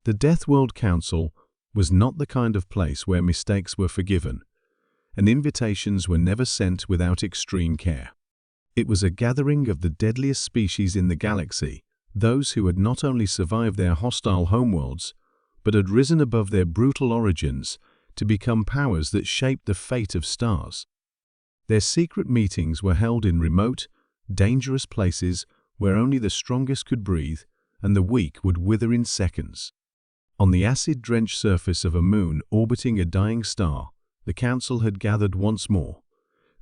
The Deathworld Council was not the kind of place where mistakes were forgiven, and invitations were never sent without extreme care. It was a gathering of the deadliest species in the galaxy, those who had not only survived their hostile homeworlds, but had risen above their brutal origins to become powers that shaped the fate of stars. Their secret meetings were held in remote, dangerous places where only the strongest could breathe and the weak would wither in seconds. On the acid-drenched surface of a moon orbiting a dying star, the Council had gathered once more,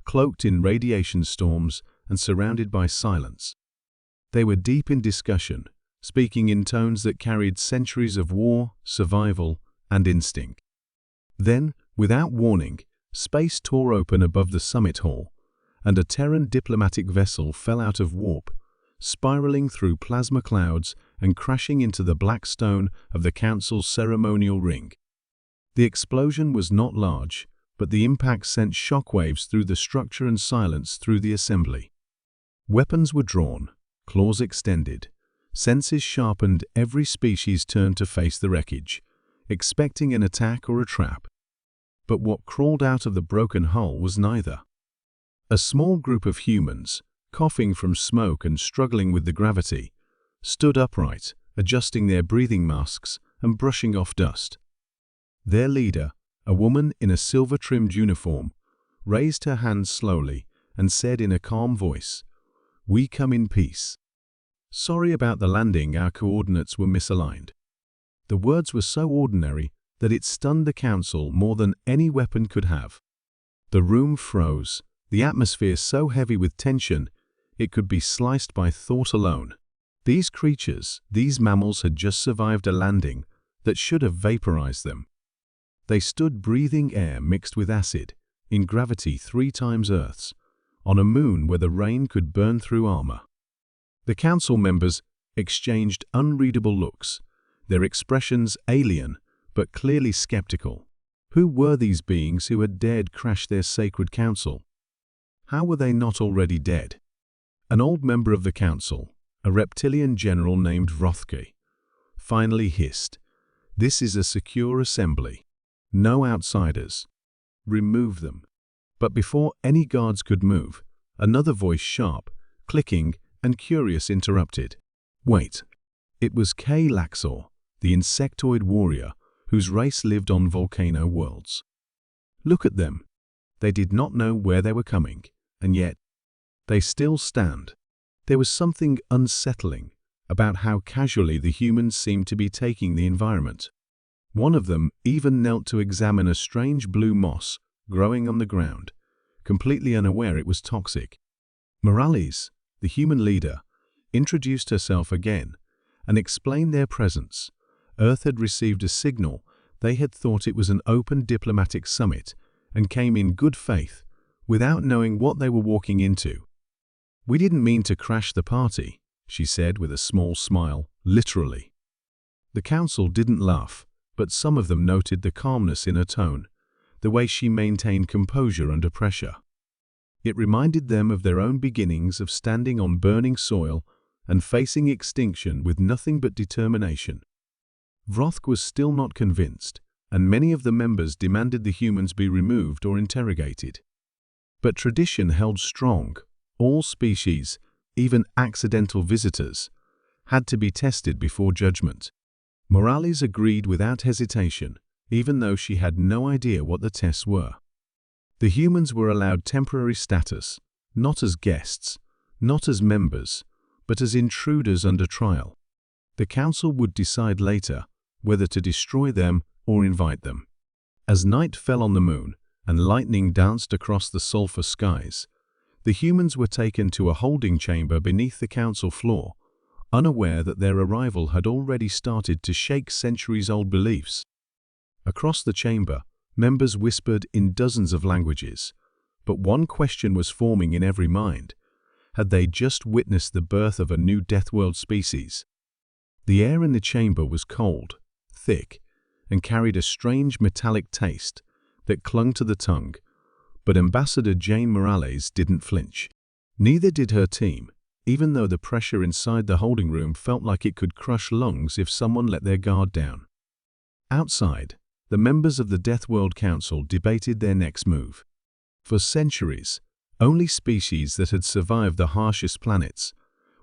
cloaked in radiation storms and surrounded by silence. They were deep in discussion, speaking in tones that carried centuries of war, survival, and instinct. Then, without warning, space tore open above the summit hall, and a Terran diplomatic vessel fell out of warp, spiraling through plasma clouds and crashing into the black stone of the Council's ceremonial ring. The explosion was not large, but the impact sent shockwaves through the structure and silence through the assembly. Weapons were drawn, claws extended, senses sharpened. Every species turned to face the wreckage, expecting an attack or a trap. But what crawled out of the broken hull was neither. A small group of humans, coughing from smoke and struggling with the gravity, stood upright, adjusting their breathing masks and brushing off dust. Their leader, a woman in a silver-trimmed uniform, raised her hands slowly and said in a calm voice, "We come in peace. Sorry about the landing, our coordinates were misaligned." The words were so ordinary that it stunned the Council more than any weapon could have. The room froze, the atmosphere so heavy with tension it could be sliced by thought alone. These creatures, these mammals, had just survived a landing that should have vaporized them. They stood breathing air mixed with acid, in gravity 3 times Earth's, on a moon where the rain could burn through armor. The Council members exchanged unreadable looks, their expressions alien but clearly skeptical. Who were these beings who had dared crash their sacred council? How were they not already dead? An old member of the Council, a reptilian general named Vrothke, finally hissed, "This is a secure assembly. No outsiders. Remove them." But before any guards could move, another voice, sharp, clicking, and curious, interrupted. Wait. It was K. Laxor, the insectoid warrior whose race lived on volcano worlds. Look at them. They did not know where they were coming, and yet they still stand. There was something unsettling about how casually the humans seemed to be taking the environment. One of them even knelt to examine a strange blue moss growing on the ground, completely unaware it was toxic. Morales, the human leader, introduced herself again and explained their presence. Earth had received a signal. They had thought it was an open diplomatic summit and came in good faith, without knowing what they were walking into. "We didn't mean to crash the party," she said with a small smile, literally. The Council didn't laugh, but some of them noted the calmness in her tone, the way she maintained composure under pressure. It reminded them of their own beginnings of standing on burning soil and facing extinction with nothing but determination. Vrothk was still not convinced, and many of the members demanded the humans be removed or interrogated. But tradition held strong. All species, even accidental visitors, had to be tested before judgment. Morales agreed without hesitation, even though she had no idea what the tests were. The humans were allowed temporary status, not as guests, not as members, but as intruders under trial. The Council would decide later whether to destroy them or invite them. As night fell on the moon and lightning danced across the sulfur skies, the humans were taken to a holding chamber beneath the Council floor, unaware that their arrival had already started to shake centuries-old beliefs. Across the chamber, members whispered in dozens of languages, but one question was forming in every mind. Had they just witnessed the birth of a new Deathworld species? The air in the chamber was cold, thick, and carried a strange metallic taste that clung to the tongue, but Ambassador Jane Morales didn't flinch. Neither did her team, even though the pressure inside the holding room felt like it could crush lungs if someone let their guard down. Outside, the members of the Deathworld Council debated their next move. For centuries, only species that had survived the harshest planets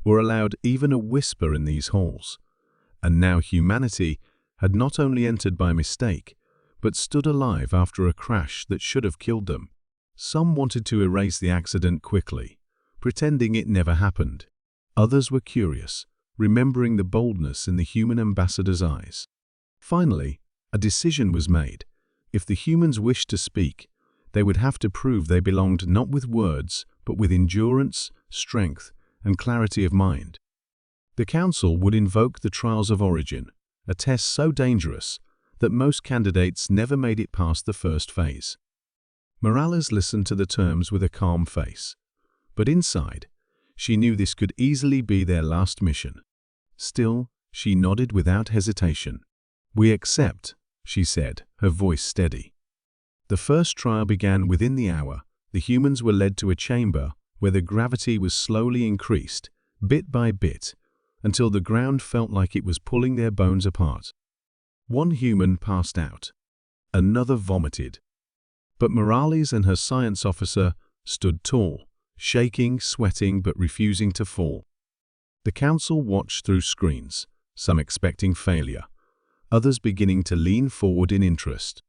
were allowed even a whisper in these halls. And now humanity had not only entered by mistake, but stood alive after a crash that should have killed them. Some wanted to erase the accident quickly, pretending it never happened. Others were curious, remembering the boldness in the human ambassador's eyes. Finally, a decision was made. If the humans wished to speak, they would have to prove they belonged not with words, but with endurance, strength, and clarity of mind. The council would invoke the Trials of Origin, a test so dangerous that most candidates never made it past the first phase. Morales listened to the terms with a calm face, but inside, she knew this could easily be their last mission. Still, she nodded without hesitation. "We accept," she said, her voice steady. The first trial began within the hour. The humans were led to a chamber where the gravity was slowly increased, bit by bit, until the ground felt like it was pulling their bones apart. One human passed out. Another vomited. But Morales and her science officer stood tall, shaking, sweating, but refusing to fall. The council watched through screens, some expecting failure, others beginning to lean forward in interest.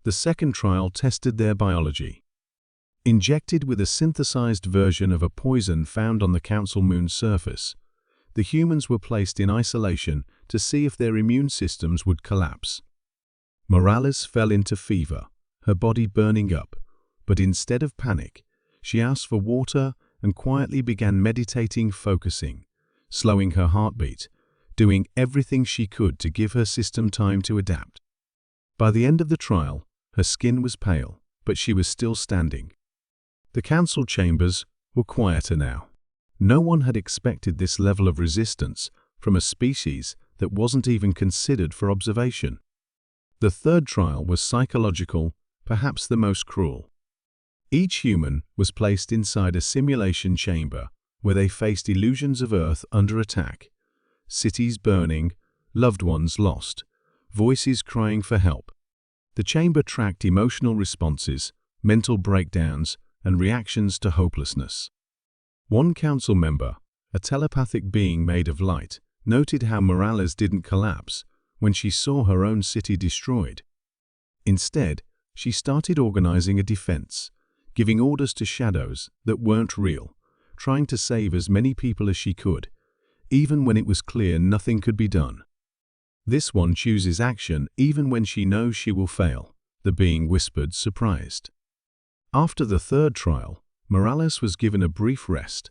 The second trial tested their biology. Injected with a synthesized version of a poison found on the council moon's surface, the humans were placed in isolation to see if their immune systems would collapse. Morales fell into fever, her body burning up, but instead of panic, she asked for water and quietly began meditating, focusing, slowing her heartbeat, doing everything she could to give her system time to adapt. By the end of the trial, her skin was pale, but she was still standing. The council chambers were quieter now. No one had expected this level of resistance from a species that wasn't even considered for observation. The third trial was psychological, perhaps the most cruel. Each human was placed inside a simulation chamber where they faced illusions of Earth under attack, cities burning, loved ones lost, voices crying for help. The chamber tracked emotional responses, mental breakdowns, and reactions to hopelessness. One council member, a telepathic being made of light, noted how Morales didn't collapse when she saw her own city destroyed. Instead, she started organizing a defense, giving orders to shadows that weren't real, trying to save as many people as she could, even when it was clear nothing could be done. "This one chooses action even when she knows she will fail," the being whispered, surprised. After the third trial, Morales was given a brief rest.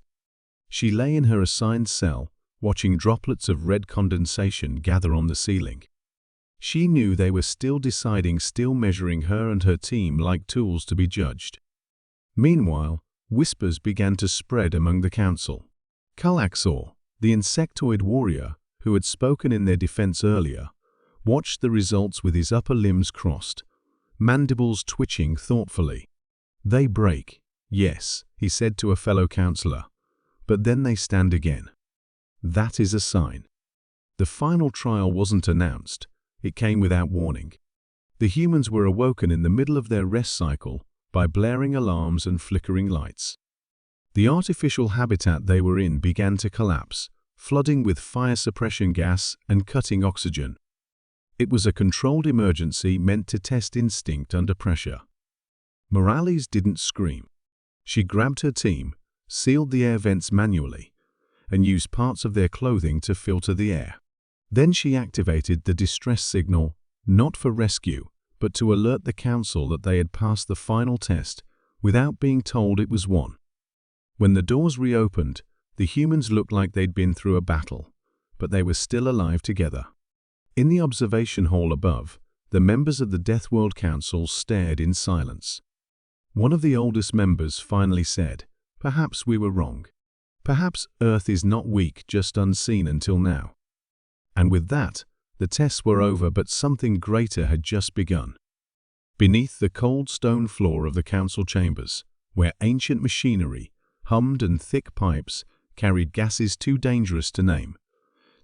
She lay in her assigned cell, watching droplets of red condensation gather on the ceiling. She knew they were still deciding, still measuring her and her team like tools to be judged. Meanwhile, whispers began to spread among the council. Kalaxor, the insectoid warrior who had spoken in their defense earlier, watched the results with his upper limbs crossed, mandibles twitching thoughtfully. "They break, yes," he said to a fellow counselor, "but then they stand again. That is a sign." The final trial wasn't announced. It came without warning. The humans were awoken in the middle of their rest cycle by blaring alarms and flickering lights. The artificial habitat they were in began to collapse, flooding with fire suppression gas and cutting oxygen. It was a controlled emergency meant to test instinct under pressure. Morales didn't scream. She grabbed her team, sealed the air vents manually, and used parts of their clothing to filter the air. Then she activated the distress signal, not for rescue, but to alert the council that they had passed the final test without being told it was won. When the doors reopened, the humans looked like they'd been through a battle, but they were still alive together. In the observation hall above, the members of the Deathworld Council stared in silence. One of the oldest members finally said, "Perhaps we were wrong. Perhaps Earth is not weak, just unseen until now." And with that, the tests were over, but something greater had just begun. Beneath the cold stone floor of the council chambers, where ancient machinery hummed and thick pipes carried gases too dangerous to name,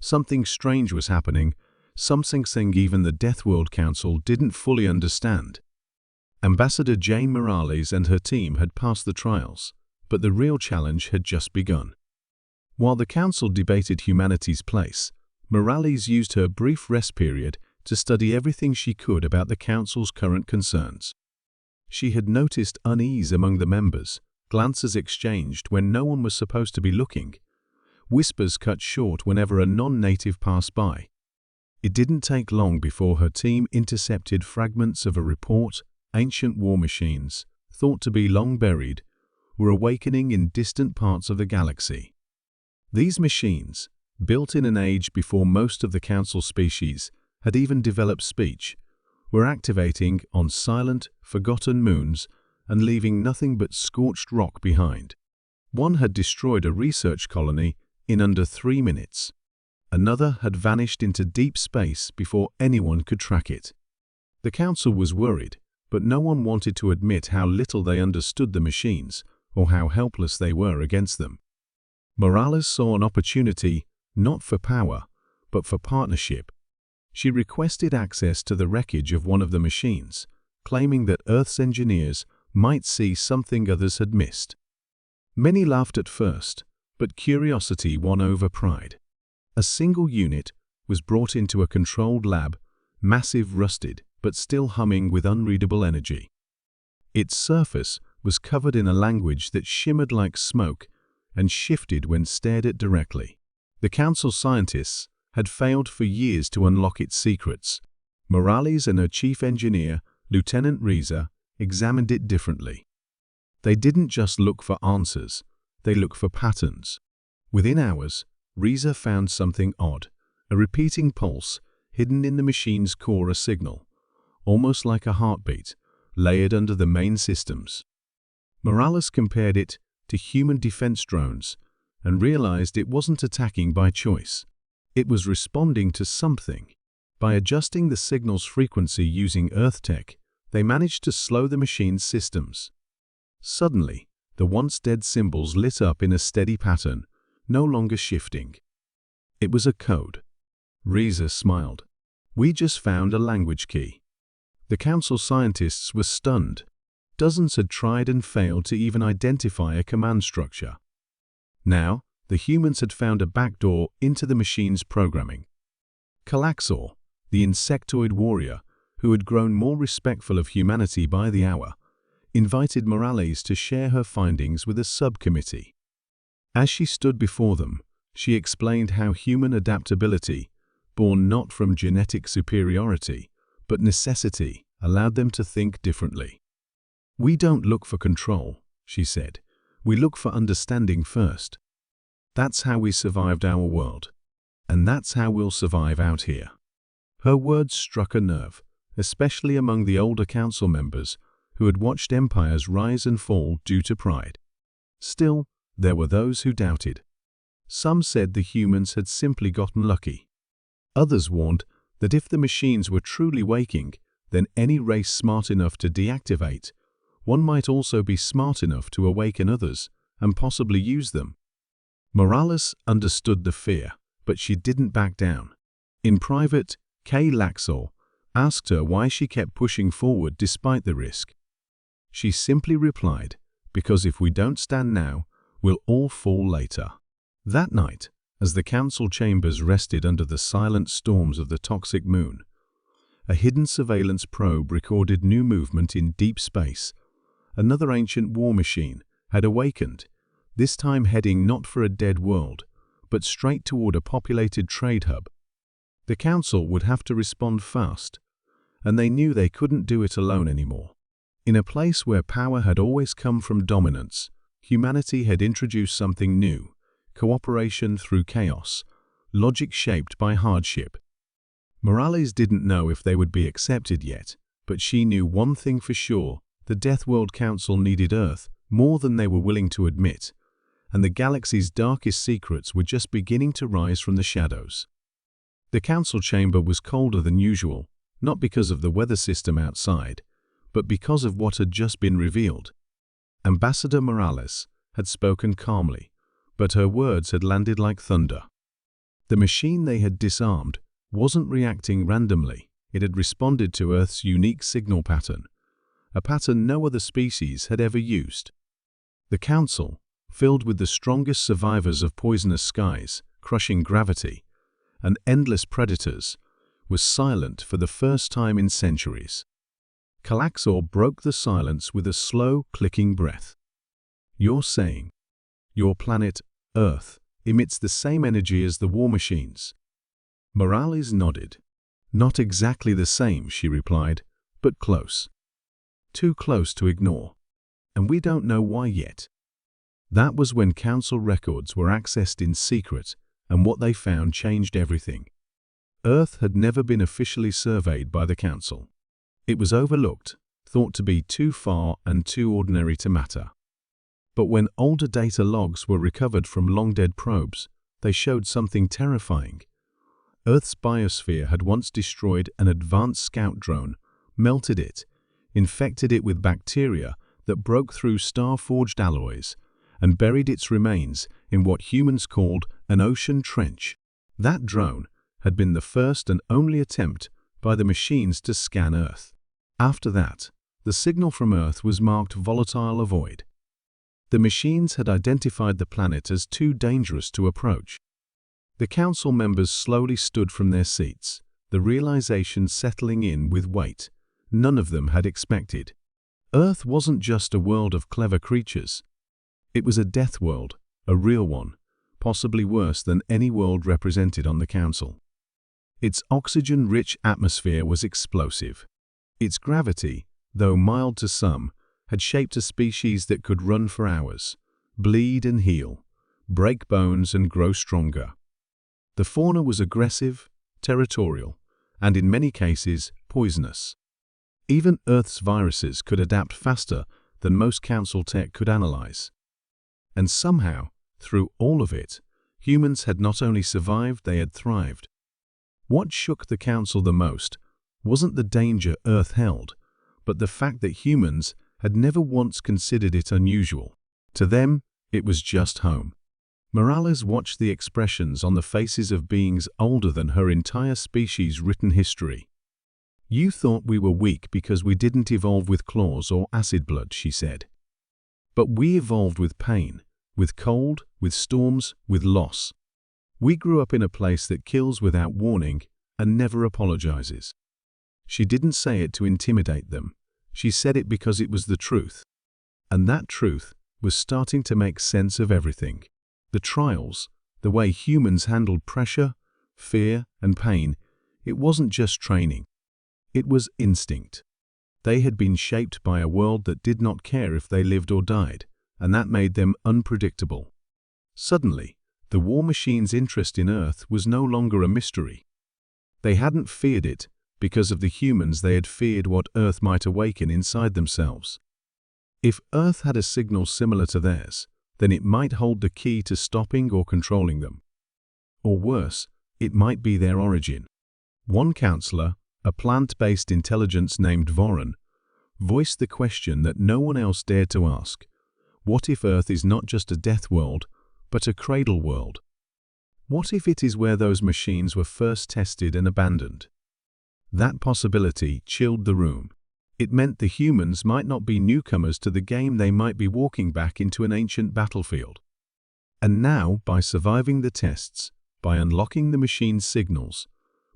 something strange was happening, something even the Deathworld Council didn't fully understand. Ambassador Jane Morales and her team had passed the trials, but the real challenge had just begun. While the Council debated humanity's place, Morales used her brief rest period to study everything she could about the Council's current concerns. She had noticed unease among the members, glances exchanged when no one was supposed to be looking, whispers cut short whenever a non-native passed by. It didn't take long before her team intercepted fragments of a report. Ancient war machines, thought to be long buried, were awakening in distant parts of the galaxy. These machines, built in an age before most of the Council species had even developed speech, were activating on silent, forgotten moons and leaving nothing but scorched rock behind. One had destroyed a research colony in under 3 minutes. Another had vanished into deep space before anyone could track it. The Council was worried, but no one wanted to admit how little they understood the machines or how helpless they were against them. Morales saw an opportunity, not for power, but for partnership. She requested access to the wreckage of one of the machines, claiming that Earth's engineers might see something others had missed. Many laughed at first, but curiosity won over pride. A single unit was brought into a controlled lab, massive, rusted, but still humming with unreadable energy. Its surface was covered in a language that shimmered like smoke and shifted when stared at directly. The Council scientists had failed for years to unlock its secrets. Morales and her chief engineer, Lieutenant Reza, examined it differently. They didn't just look for answers, they looked for patterns. Within hours, Reza found something odd, a repeating pulse hidden in the machine's core, a signal, almost like a heartbeat, layered under the main systems. Morales compared it to human defense drones and realized it wasn't attacking by choice. It was responding to something. By adjusting the signal's frequency using Earth tech, they managed to slow the machine's systems. Suddenly, the once dead symbols lit up in a steady pattern, no longer shifting. It was a code. Reza smiled. "We just found a language key." The Council scientists were stunned. Dozens had tried and failed to even identify a command structure. Now, the humans had found a backdoor into the machine's programming. Calaxor, the insectoid warrior, who had grown more respectful of humanity by the hour, invited Morales to share her findings with a subcommittee. As she stood before them, she explained how human adaptability, born not from genetic superiority, but necessity, allowed them to think differently. "We don't look for control," she said. "We look for understanding first. That's how we survived our world. And that's how we'll survive out here." Her words struck a nerve, especially among the older Council members who had watched empires rise and fall due to pride. Still, there were those who doubted. Some said the humans had simply gotten lucky. Others warned that if the machines were truly waking, then any race smart enough to deactivate, one might also be smart enough to awaken others and possibly use them. Morales understood the fear, but she didn't back down. In private, Kay Laxor asked her why she kept pushing forward despite the risk. She simply replied, "Because if we don't stand now, we'll all fall later." That night, as the Council chambers rested under the silent storms of the toxic moon, a hidden surveillance probe recorded new movement in deep space. Another ancient war machine had awakened, this time heading not for a dead world, but straight toward a populated trade hub. The Council would have to respond fast, and they knew they couldn't do it alone anymore. In a place where power had always come from dominance, humanity had introduced something new: cooperation through chaos, logic shaped by hardship. Morales didn't know if they would be accepted yet, but she knew one thing for sure: the Deathworld Council needed Earth more than they were willing to admit, and the galaxy's darkest secrets were just beginning to rise from the shadows. The Council chamber was colder than usual, not because of the weather system outside, but because of what had just been revealed. Ambassador Morales had spoken calmly, but her words had landed like thunder. The machine they had disarmed wasn't reacting randomly. It had responded to Earth's unique signal pattern, a pattern no other species had ever used. The Council, filled with the strongest survivors of poisonous skies, crushing gravity, and endless predators, was silent for the first time in centuries. Calaxor broke the silence with a slow, clicking breath. "You're saying your planet, Earth, emits the same energy as the war machines?" Morales nodded. "Not exactly the same," she replied, "but close. Too close to ignore. And we don't know why yet." That was when Council records were accessed in secret, and what they found changed everything. Earth had never been officially surveyed by the Council. It was overlooked, thought to be too far and too ordinary to matter. But when older data logs were recovered from long-dead probes, they showed something terrifying. Earth's biosphere had once destroyed an advanced scout drone, melted it, infected it with bacteria that broke through star-forged alloys, and buried its remains in what humans called an ocean trench. That drone had been the first and only attempt by the machines to scan Earth. After that, the signal from Earth was marked volatile avoid. The machines had identified the planet as too dangerous to approach. The Council members slowly stood from their seats, the realization settling in with weight none of them had expected. Earth wasn't just a world of clever creatures. It was a death world, a real one, possibly worse than any world represented on the Council. Its oxygen-rich atmosphere was explosive. Its gravity, though mild to some, had shaped a species that could run for hours, bleed and heal, break bones and grow stronger. The fauna was aggressive, territorial, and in many cases poisonous. Even Earth's viruses could adapt faster than most Council tech could analyze. And somehow, through all of it, humans had not only survived, they had thrived. What shook the Council the most wasn't the danger Earth held, but the fact that humans had never once considered it unusual. To them, it was just home. Morales watched the expressions on the faces of beings older than her entire species' written history. "You thought we were weak because we didn't evolve with claws or acid blood," she said. "But we evolved with pain, with cold, with storms, with loss. We grew up in a place that kills without warning and never apologizes." She didn't say it to intimidate them. She said it because it was the truth. And that truth was starting to make sense of everything. The trials, the way humans handled pressure, fear, and pain, it wasn't just training. It was instinct. They had been shaped by a world that did not care if they lived or died, and that made them unpredictable. Suddenly, the war machine's interest in Earth was no longer a mystery. They hadn't feared it because of the humans, they had feared what Earth might awaken inside themselves. If Earth had a signal similar to theirs, then it might hold the key to stopping or controlling them. Or worse, it might be their origin. One counselor, a plant-based intelligence named Voron, voiced the question that no one else dared to ask. What if Earth is not just a death world, but a cradle world? What if it is where those machines were first tested and abandoned? That possibility chilled the room. It meant the humans might not be newcomers to the game, they might be walking back into an ancient battlefield. And now, by surviving the tests, by unlocking the machine's signals,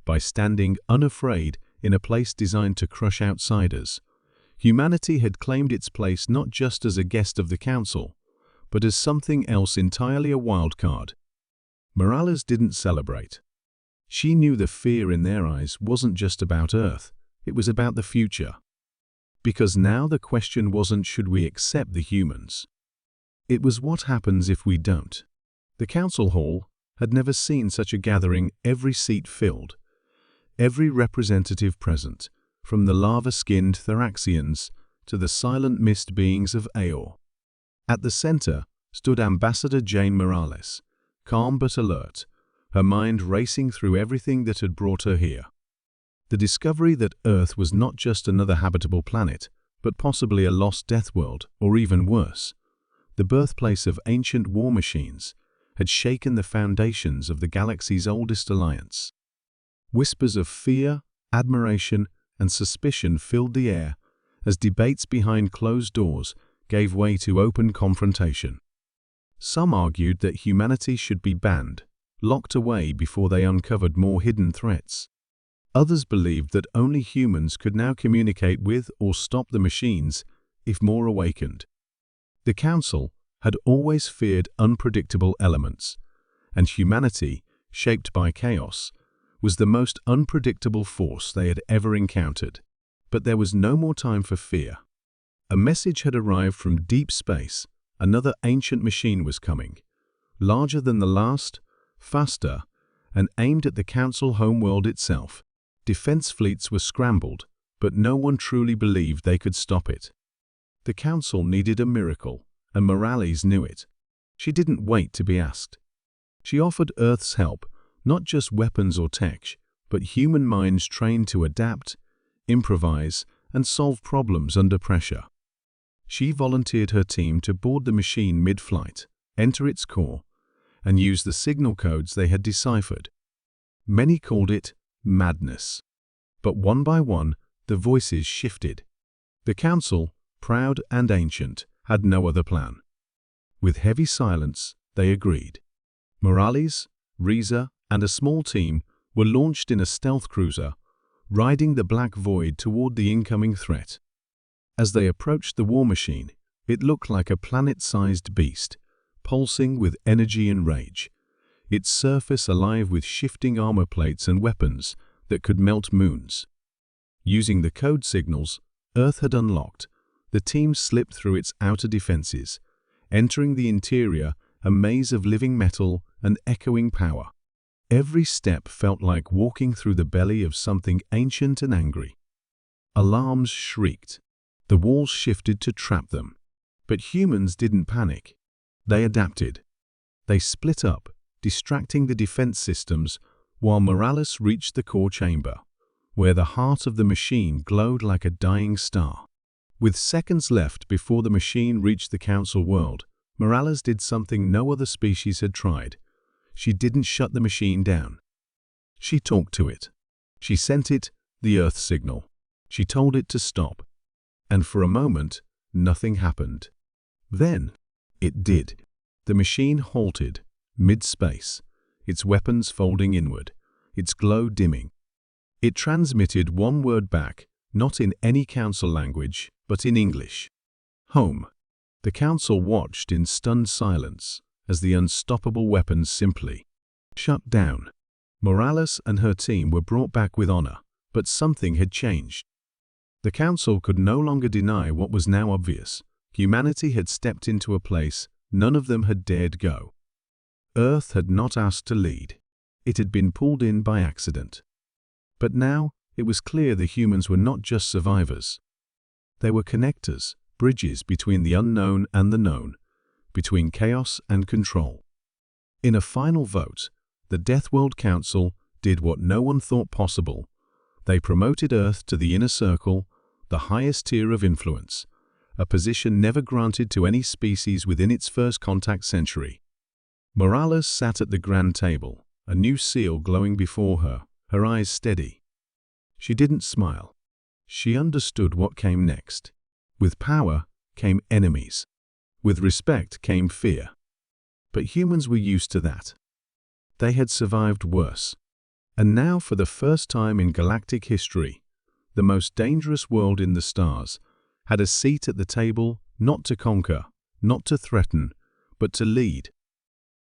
by standing unafraid in a place designed to crush outsiders, humanity had claimed its place not just as a guest of the Council, but as something else entirely, a wild card. Morales didn't celebrate. She knew the fear in their eyes wasn't just about Earth, it was about the future. Because now the question wasn't should we accept the humans. It was what happens if we don't. The Council Hall had never seen such a gathering, every seat filled, every representative present, from the lava-skinned Thraxians to the silent mist beings of Aor. At the center stood Ambassador Jane Morales, calm but alert, her mind racing through everything that had brought her here. The discovery that Earth was not just another habitable planet, but possibly a lost death world, or even worse, the birthplace of ancient war machines, had shaken the foundations of the galaxy's oldest alliance. Whispers of fear, admiration, and suspicion filled the air as debates behind closed doors gave way to open confrontation. Some argued that humanity should be banned, locked away before they uncovered more hidden threats. Others believed that only humans could now communicate with or stop the machines if more awakened. The Council had always feared unpredictable elements, and humanity, shaped by chaos, was the most unpredictable force they had ever encountered. But there was no more time for fear. A message had arrived from deep space. Another ancient machine was coming, larger than the last, faster, and aimed at the Council homeworld itself. Defense fleets were scrambled, but no one truly believed they could stop it. The Council needed a miracle, and Morales knew it. She didn't wait to be asked. She offered Earth's help, not just weapons or tech, but human minds trained to adapt, improvise, and solve problems under pressure. She volunteered her team to board the machine mid-flight, enter its core, and use the signal codes they had deciphered. Many called it madness. But one by one, the voices shifted. The Council, proud and ancient, had no other plan. With heavy silence, they agreed. Morales, Reza, and a small team were launched in a stealth cruiser, riding the black void toward the incoming threat. As they approached the war machine, it looked like a planet-sized beast, pulsing with energy and rage, its surface alive with shifting armor plates and weapons that could melt moons. Using the code signals Earth had unlocked, the team slipped through its outer defenses, entering the interior a maze of living metal and echoing power. Every step felt like walking through the belly of something ancient and angry. Alarms shrieked. The walls shifted to trap them. But humans didn't panic. They adapted. They split up, distracting the defense systems, while Morales reached the core chamber, where the heart of the machine glowed like a dying star. With seconds left before the machine reached the Council world, Morales did something no other species had tried. She didn't shut the machine down. She talked to it. She sent it the Earth signal. She told it to stop. And for a moment, nothing happened. Then, it did. The machine halted, mid-space, its weapons folding inward, its glow dimming. It transmitted one word back, not in any Council language, but in English. Home. The Council watched in stunned silence as the unstoppable weapons simply shut down. Morales and her team were brought back with honor, but something had changed. The Council could no longer deny what was now obvious. Humanity had stepped into a place none of them had dared go. Earth had not asked to lead. It had been pulled in by accident. But now, it was clear the humans were not just survivors. They were connectors, bridges between the unknown and the known, between chaos and control. In a final vote, the Deathworld Council did what no one thought possible. They promoted Earth to the inner circle, the highest tier of influence, a position never granted to any species within its first contact century. Morales sat at the grand table, a new seal glowing before her, her eyes steady. She didn't smile. She understood what came next. With power came enemies. With respect came fear. But humans were used to that. They had survived worse. And now, for the first time in galactic history, the most dangerous world in the stars had a seat at the table, not to conquer, not to threaten, but to lead.